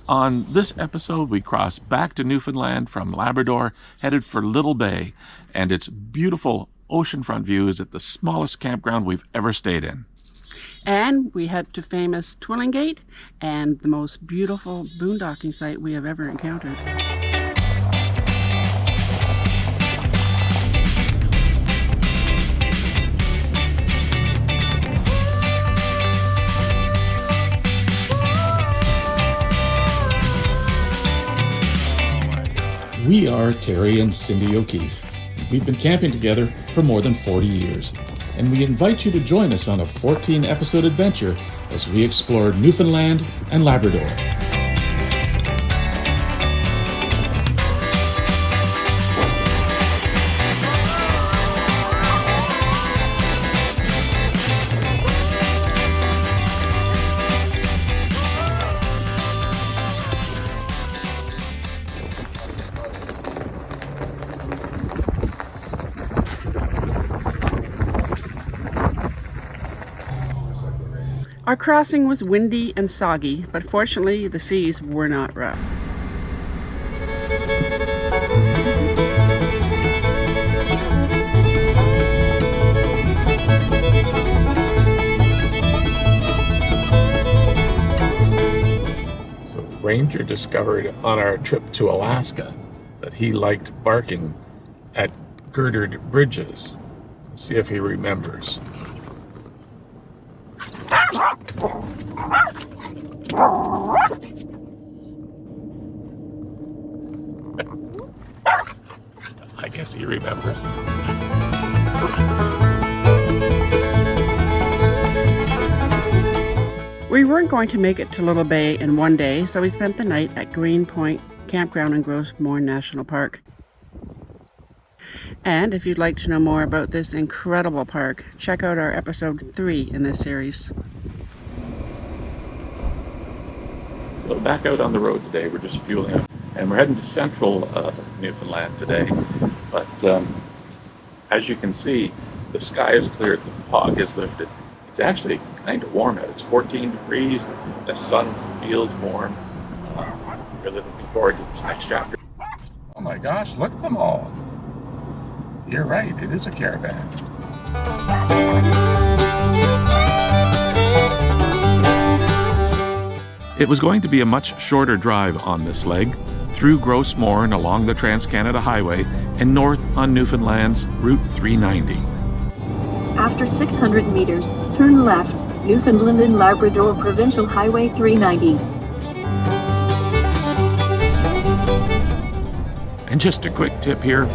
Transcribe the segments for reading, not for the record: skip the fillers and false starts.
On this episode, we cross back to Newfoundland from Labrador, headed for Little Bay, and its beautiful oceanfront views at the smallest campground we've ever stayed in. And we head to famous Twillingate and the most beautiful boondocking site we have ever encountered. We are Terry and Cindy O'Keefe. We've been camping together for more than 40 years, and we invite you to join us on a 14-episode adventure as we explore Newfoundland and Labrador. Our crossing was windy and soggy, but fortunately the seas were not rough. So Ranger discovered on our trip to Alaska that he liked barking at girdered bridges. Let's see if he remembers. I guess he remembers. We weren't going to make it to Little Bay in one day, so we spent the night at Greenpoint Campground in Grossmore National Park. And if you'd like to know more about this incredible park, check out our episode 3 in this series. So back out on the road today, we're just fueling up, and we're heading to Central Newfoundland today. But as you can see, the sky is cleared, the fog is lifted. It's actually kind of warm out. It's 14 degrees, the sun feels warm. Really looking forward to this next chapter. Oh my gosh, look at them all. You're right, it is a caravan. It was going to be a much shorter drive on this leg, through Grossmore and along the Trans-Canada Highway and north on Newfoundland's Route 390. After 600 meters, turn left, Newfoundland and Labrador Provincial Highway 390. And just a quick tip here.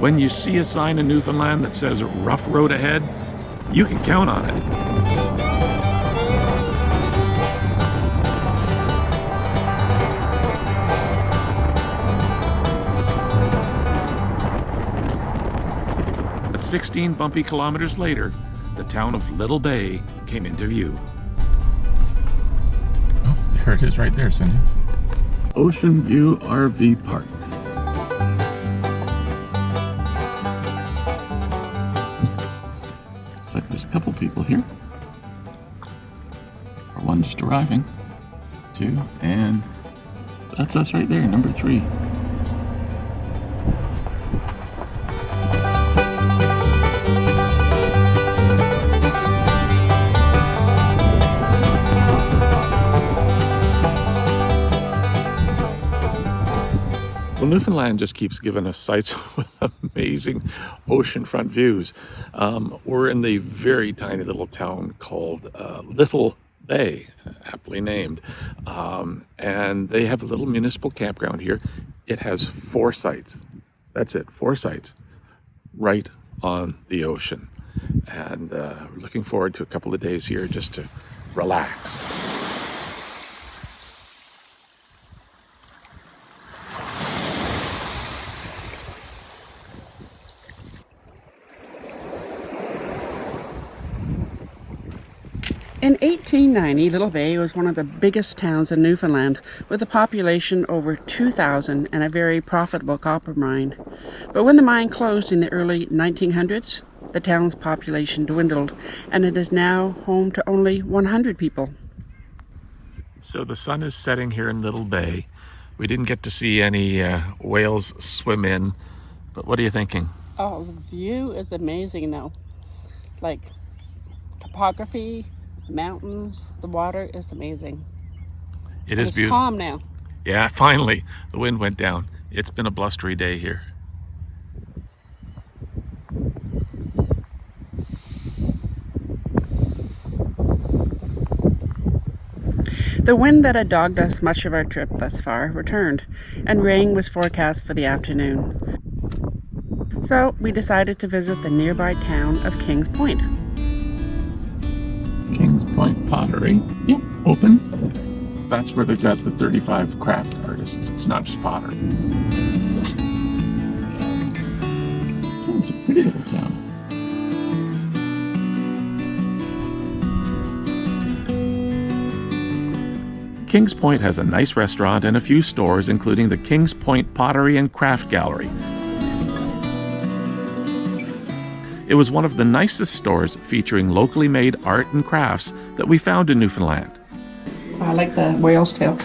When you see a sign in Newfoundland that says rough road ahead, you can count on it. But 16 bumpy kilometers later, the town of Little Bay came into view. Oh, there it is right there, Cindy. Ocean View RV Park. Looks like there's a couple people here. Or one just arriving. 2, and that's us right there, number 3. Well, Newfoundland just keeps giving us sites with amazing oceanfront views. We're in the very tiny little town called Little Bay, aptly named. And they have a little municipal campground here. It has 4 sites. That's it, 4 sites right on the ocean. And we're looking forward to a couple of days here just to relax. In 1890, Little Bay was one of the biggest towns in Newfoundland, with a population over 2,000 and a very profitable copper mine. But when the mine closed in the early 1900s, the town's population dwindled, and it is now home to only 100 people. So the sun is setting here in Little Bay. We didn't get to see any whales swim in, but what are you thinking? Oh, the view is amazing now. Like, topography, mountains, the water is amazing. It And is it's beautiful. calm now. Yeah, finally, the wind went down. It's been a blustery day here. The wind that had dogged us much of our trip thus far returned, and rain was forecast for the afternoon. So we decided to visit the nearby town of Kings Point. Kings Point Pottery. Yep, open. That's where they've got the 35 craft artists. It's not just pottery. Oh, it's a pretty little town. Kings Point has a nice restaurant and a few stores, including the Kings Point Pottery and Craft Gallery. It was one of the nicest stores featuring locally made art and crafts that we found in Newfoundland. I like the whale's tail.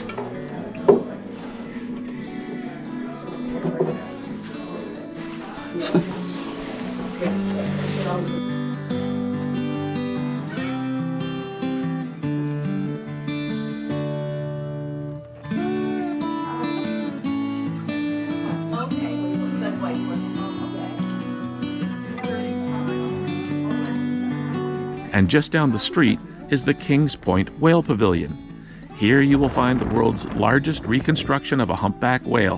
And just down the street is the Kings Point Whale Pavilion. Here you will find the world's largest reconstruction of a humpback whale.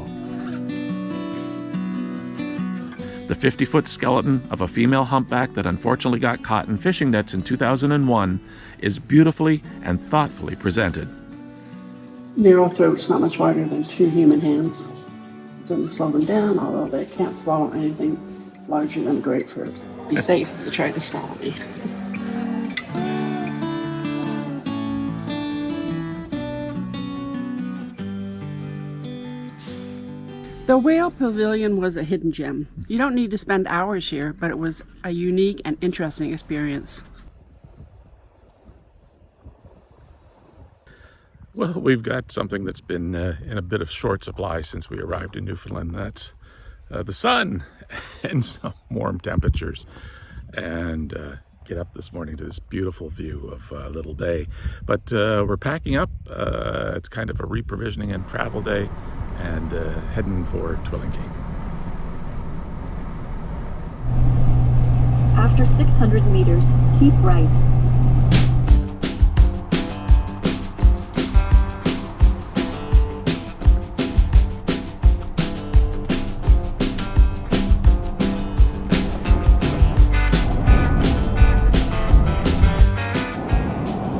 The 50-foot skeleton of a female humpback that unfortunately got caught in fishing nets in 2001 is beautifully and thoughtfully presented. Narrow throat's not much wider than 2 human hands. Doesn't slow them down, although they can't swallow anything larger than a grapefruit. Be safe if they try to swallow me. The Whale Pavilion was a hidden gem. You don't need to spend hours here, but it was a unique and interesting experience. Well, we've got something that's been in a bit of short supply since we arrived in Newfoundland. That's the sun and some warm temperatures. And get up this morning to this beautiful view of Little Bay. But we're packing up. It's kind of a reprovisioning and travel day, and heading for Twillingate. After 600 meters, keep right.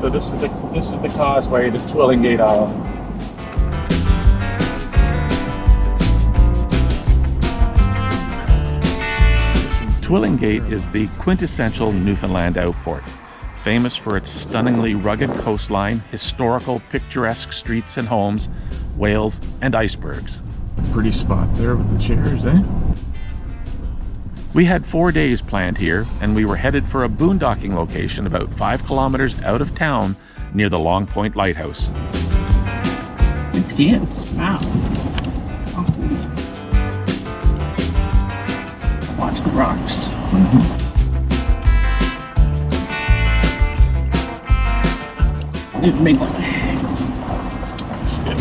So this is the causeway to Twillingate Island. Twillingate is the quintessential Newfoundland outport, famous for its stunningly rugged coastline, historical picturesque streets and homes, whales and icebergs. Pretty spot there with the chairs, eh? We had 4 days planned here, and we were headed for a boondocking location about 5 kilometers out of town near the Long Point Lighthouse. Nice view. Wow. Awesome. Watch the rocks. There's a big one. That's it.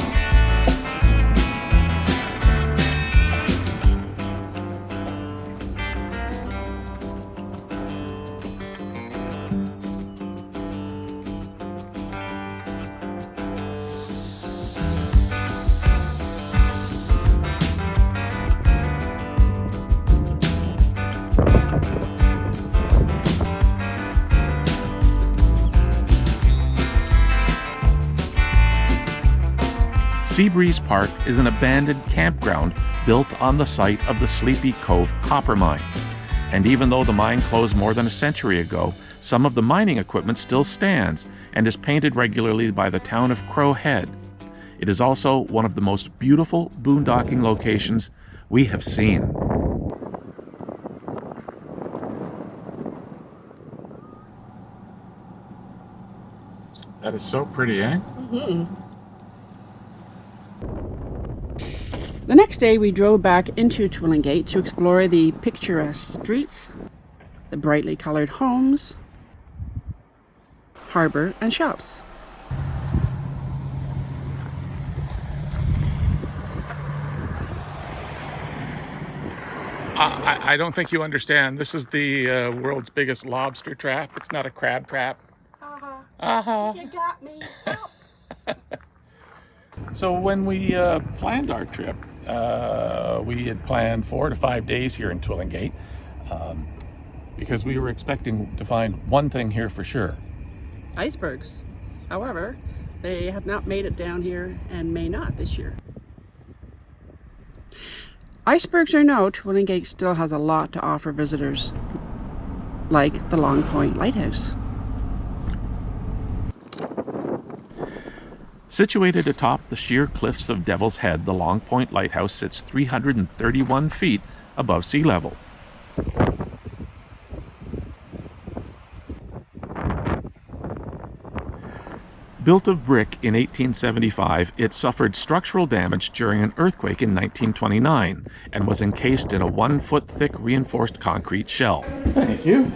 Seabreeze Park is an abandoned campground built on the site of the Sleepy Cove copper mine. And even though the mine closed more than a century ago, some of the mining equipment still stands and is painted regularly by the town of Crow Head. It is also one of the most beautiful boondocking locations we have seen. That is so pretty, eh? Mm-hmm. The next day we drove back into Twillingate to explore the picturesque streets, the brightly colored homes, harbour and shops. I don't think you understand. This is the world's biggest lobster trap. It's not a crab trap. You got me. So when we planned our trip, we had planned 4 to 5 days here in Twillingate because we were expecting to find one thing here for sure. Icebergs. However, they have not made it down here and may not this year. Icebergs or no, Twillingate still has a lot to offer visitors, like the Long Point Lighthouse. Situated atop the sheer cliffs of Devil's Head, the Long Point Lighthouse sits 331 feet above sea level. Built of brick in 1875, it suffered structural damage during an earthquake in 1929 and was encased in a 1-foot-thick reinforced concrete shell. Thank you.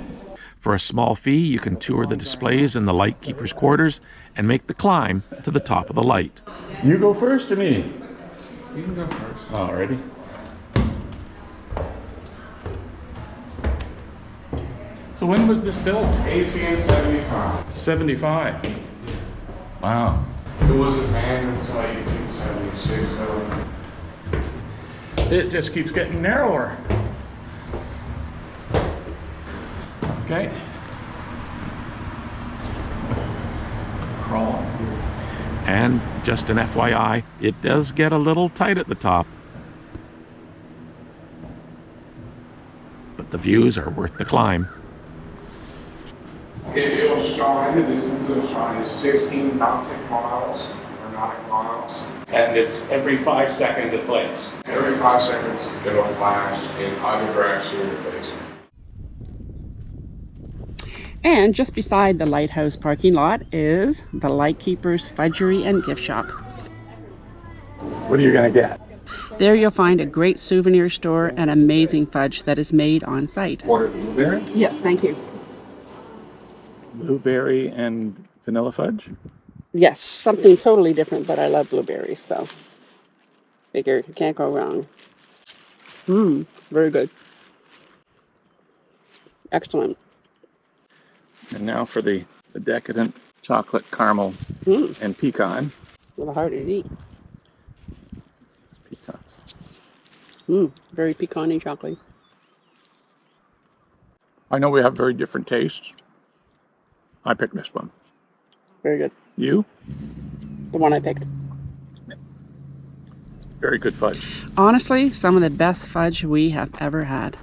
For a small fee, you can tour the displays in the lightkeeper's quarters and make the climb to the top of the light. You go first or me? You can go first. Alrighty. So when was this built? 1875. 75. Wow. It was abandoned until 1876, though. It just keeps getting narrower. Okay. Crawling. And just an FYI, it does get a little tight at the top. But the views are worth the climb. It'll shine, the distance it'll shine is 16 nautical miles, or nautical miles. And it's every 5 seconds it blinks. Every 5 seconds, it'll flash in either direction in your face. And just beside the lighthouse parking lot is the Lightkeeper's Fudgery and Gift Shop. What are you gonna get? There you'll find a great souvenir store and amazing fudge that is made on site. Water blueberry? Yes, thank you. Blueberry and vanilla fudge? Yes, something totally different, but I love blueberries, so figure you can't go wrong. Very good. Excellent. And now for the decadent chocolate caramel and pecan. A little harder to eat. It's pecans. Very pecan-y chocolate. I know we have very different tastes. I picked this one. Very good. You? The one I picked. Very good fudge. Honestly, some of the best fudge we have ever had.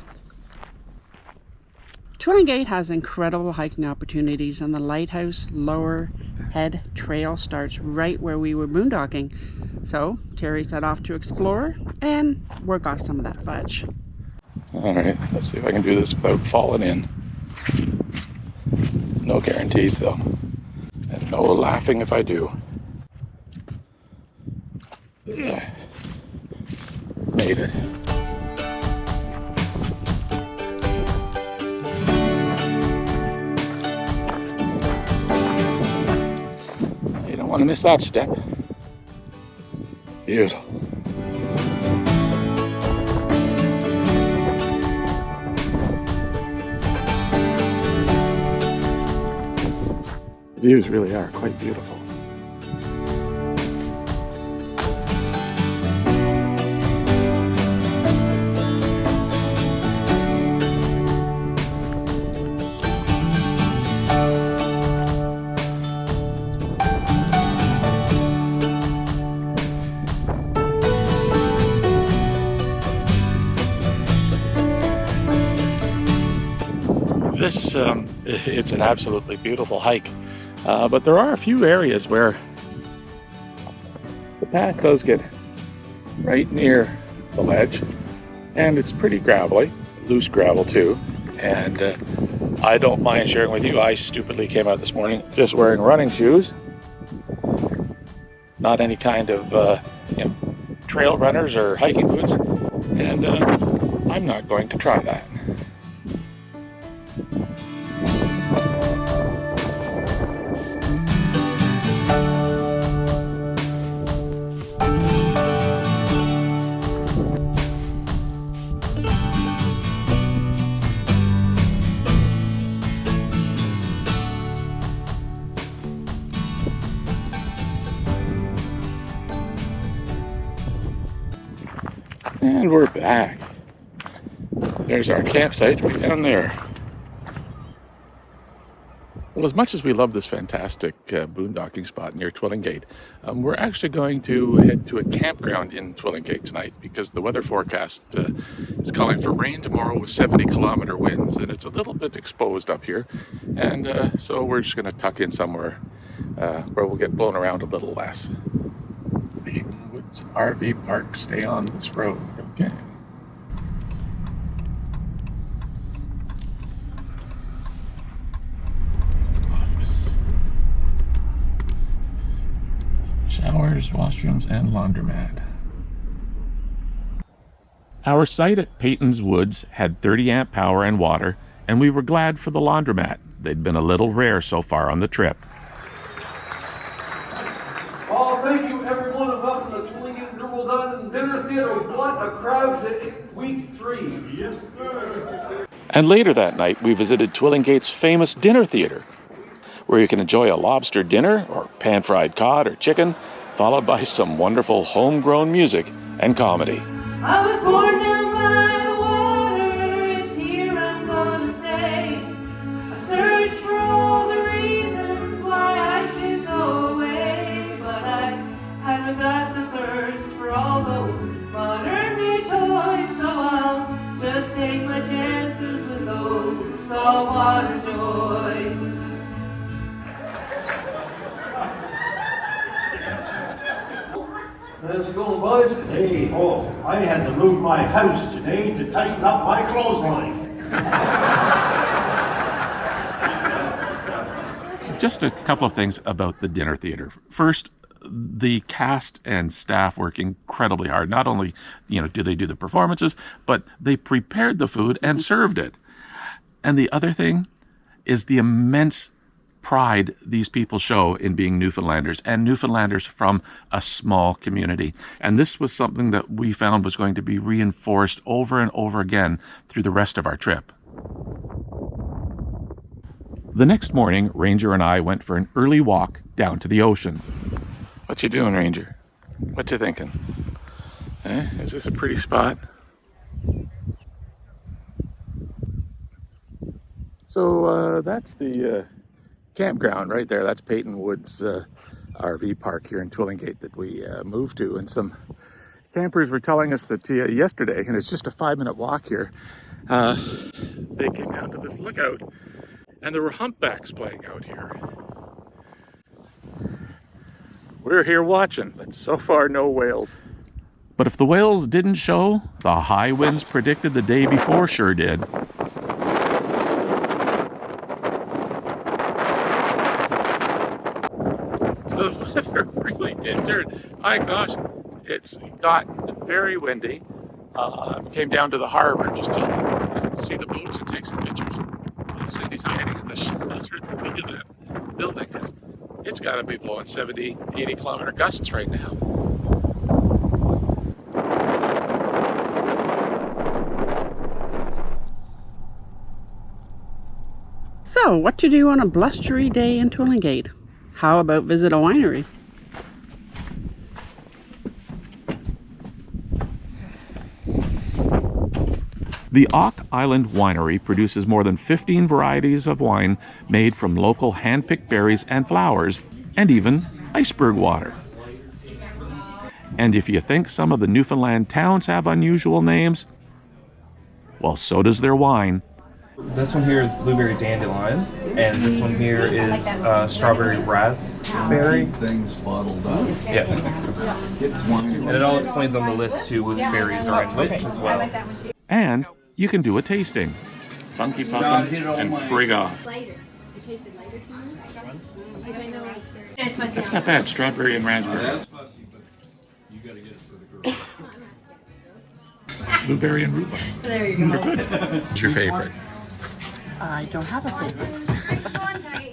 Twillingate has incredible hiking opportunities, and the Lighthouse Lower Head Trail starts right where we were boondocking. So Terry set off to explore and work off some of that fudge. All right, let's see if I can do this without falling in. No guarantees though, and no laughing if I do. Made it. You don't want to miss that step. Beautiful. The views really are quite beautiful. This, it's an absolutely beautiful hike. But there are a few areas where the path does get right near the ledge, and it's pretty gravelly, loose gravel too. And I don't mind sharing with you, I stupidly came out this morning just wearing running shoes, not any kind of trail runners or hiking boots, and I'm not going to try that. And we're back. There's our campsite right down there. Well, as much as we love this fantastic boondocking spot near Twillingate, we're actually going to head to a campground in Twillingate tonight because the weather forecast is calling for rain tomorrow with 70-kilometer winds, and it's a little bit exposed up here. And so we're just going to tuck in somewhere where we'll get blown around a little less. Peyton's RV Park, stay on this road. Okay. Office. Showers, washrooms, and laundromat. Our site at Peyton's Woods had 30-amp power and water, and we were glad for the laundromat. They'd been a little rare so far on the trip. Oh, thank you, everyone, and welcome to Twillingate Dinner Theatre. What a crowd to week 3. Yes, sir. And later that night, we visited Twillingate's famous dinner theatre, where you can enjoy a lobster dinner or pan-fried cod or chicken, followed by some wonderful homegrown music and comedy. I was born down by the water, it's here I'm gonna stay. I've searched for all the reasons why I should go away, but I haven't got the thirst for all those modern-day toys, so I'll just take my chances with those saltwater joys. How's it going, boys? Hey, I had to move my house today to tighten up my clothesline. Just a couple of things about the dinner theatre. First, the cast and staff work incredibly hard. Not only, do they do the performances, but they prepared the food and served it. And the other thing is the immense pride these people show in being Newfoundlanders, and Newfoundlanders from a small community. And this was something that we found was going to be reinforced over and over again through the rest of our trip. The next morning, Ranger and I went for an early walk down to the ocean. What you doing, Ranger? What you thinking? Is this a pretty spot? So that's the campground right there. That's Peyton Woods RV Park here in Twillingate that we moved to. And some campers were telling us that yesterday, and it's just a 5-minute walk here, they came down to this lookout and there were humpbacks playing out here. We're here watching, but so far no whales. But if the whales didn't show, the high winds predicted the day before sure did. So the weather really did turn. My gosh, it's got very windy. Came down to the harbor just to see the boats and take some pictures. Cindy's hiding in the shelter in the middle of that building. It's got to be blowing 70, 80 kilometer gusts right now. So, what to do on a blustery day in Twillingate? How about visit a winery? The Auk Island Winery produces more than 15 varieties of wine made from local hand-picked berries and flowers, and even iceberg water. And if you think some of the Newfoundland towns have unusual names, well, so does their wine. This one here is blueberry dandelion, and this one here is strawberry raspberry. Things bottled up. Yeah. And it all explains on the list too which berries are in which as well. And you can do a tasting. Funky puffin' and frig off. That's not bad, strawberry and raspberry. Blueberry and rhubarb. There you go. What's your favorite? I don't have a favorite.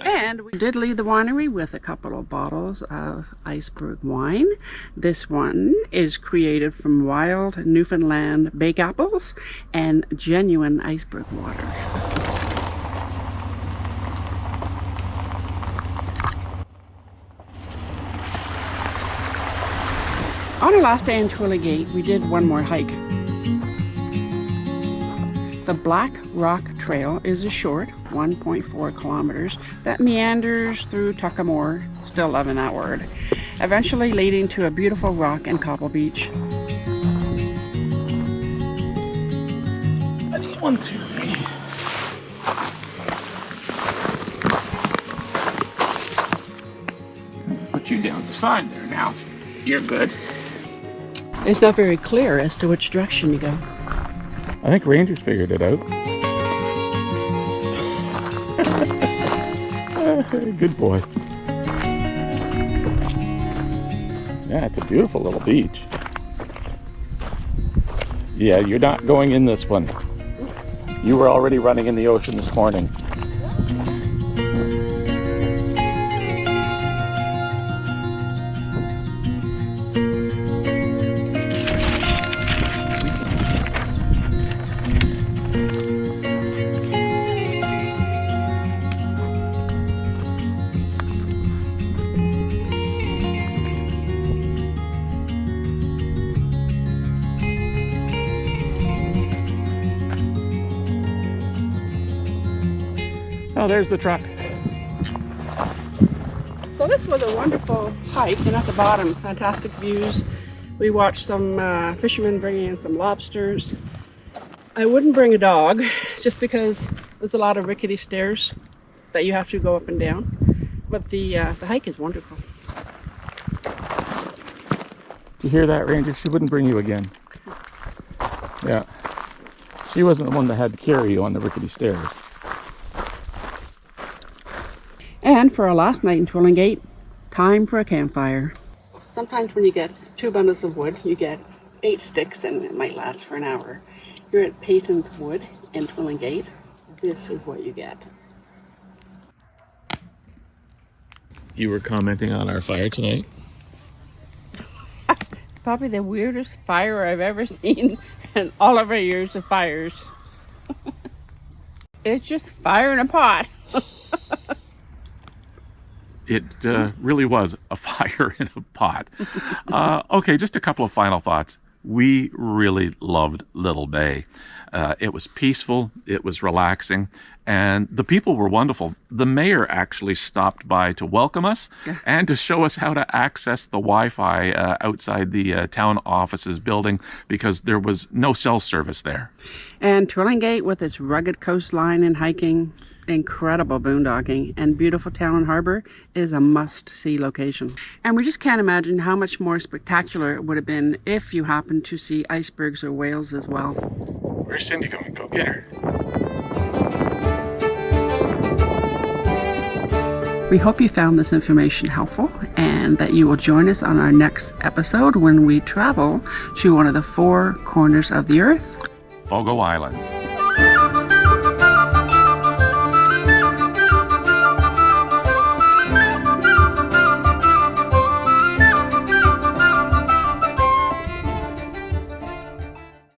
And we did leave the winery with a couple of bottles of iceberg wine. This one is created from wild Newfoundland bake apples and genuine iceberg water. On our last day in Twillingate, we did one more hike. The Black Rock Trail is a short 1.4 kilometers that meanders through Tuckamore, still loving that word, eventually leading to a beautiful rock and cobble beach. I need 1, 2, 3. Put you down the side there now. You're good. It's not very clear as to which direction you go. I think Rangers figured it out. Good boy. Yeah, it's a beautiful little beach. Yeah, you're not going in this one. You were already running in the ocean this morning. Oh, there's the truck. So this was a wonderful hike, and at the bottom, fantastic views. We watched some fishermen bringing in some lobsters. I wouldn't bring a dog, just because there's a lot of rickety stairs that you have to go up and down. But the hike is wonderful. You hear that, Ranger? She wouldn't bring you again. Yeah. She wasn't the one that had to carry you on the rickety stairs. And for our last night in Twillingate, time for a campfire. Sometimes when you get 2 bundles of wood, you get 8 sticks and it might last for an hour. Here at Peyton's Wood in Twillingate, this is what you get. You were commenting on our fire tonight? Probably the weirdest fire I've ever seen in all of our years of fires. It's just fire in a pot. It really was a fire in a pot. Okay, just a couple of final thoughts. We really loved Little Bay. It was peaceful, it was relaxing, and the people were wonderful. The mayor actually stopped by to welcome us and to show us how to access the Wi-Fi outside the town offices building, because there was no cell service there. And Twillingate, with its rugged coastline and hiking, incredible boondocking, and beautiful town and harbor, is a must-see location. And we just can't imagine how much more spectacular it would have been if you happened to see icebergs or whales as well. Where's Cindy going? Go get her. We hope you found this information helpful and that you will join us on our next episode when we travel to one of the 4 corners of the earth. Fogo Island.